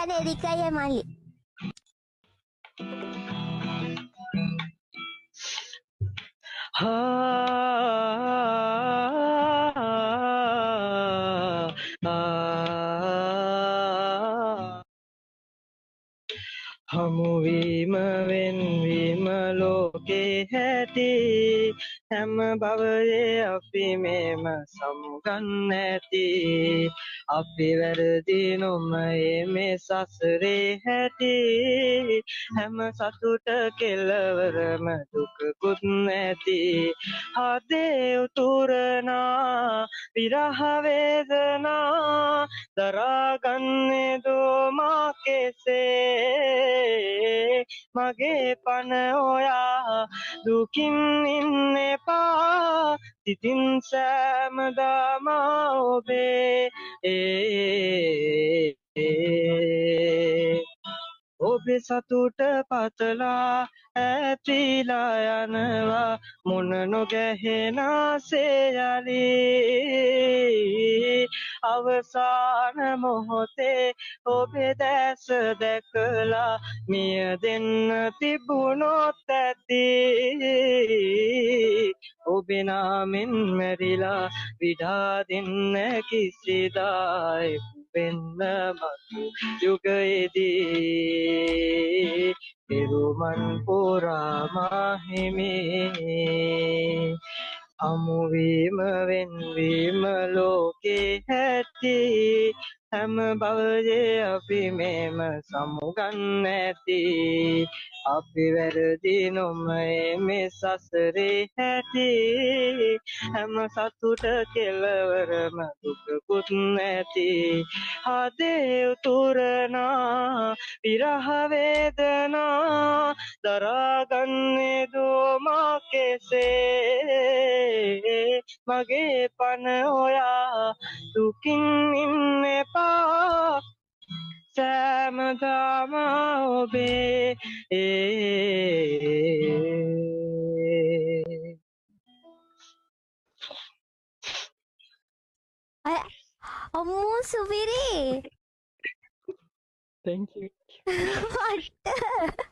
කියන්නේ එරිකයි මල්ලි. හමුවීම වෙන්වීම ලෝකේ හැටි හැම භවයේ අපි මෙම සමුගන්න ඇති අපි වැරදි නොමයේ මේ සසරේ හැටි හැම සතුට කෙලවරම දුකකුත් නැති හදේ උතුරනා විරහ වේදනා දරාගන්නේ දෝමා කෙසේ මගේ පන ඔයා දුකින් ඉන්න එපා සිතින් සෑමදාම ඔබේ ඔබේ සතුට පතලා ඇතිලා යනවා මොන නොගැහෙනාසේ යලි අවසාන මොහොතේ ඔබේ දැස දැකලා මිය දෙන්න තිබුණොත් ඇති ඔබේ නාමෙන් මැරිලා විඩා දෙන්න කිසිදායි වෙන්න මතු යුගයේදී පෙරුමන් පුරා මාහිමේ හමුවීම වෙන්වීම ලෝකේ හැටි හැම භවයේ අපි මෙම සමුගන්න ඇති අපි වැරදි නොමයේ මේ සසරේ හැටි හැම සතුට කෙලවරම දුකකුත් නැති හදේ උතුරනා විරහ වේදනා දරාගන්නේ දෝමා කෙසේ මගේ පන ඔයා දුකින් ඉන්න එපා සෑමදාම ඔබේ අම්මෝ සුපිරි. Thank you. මට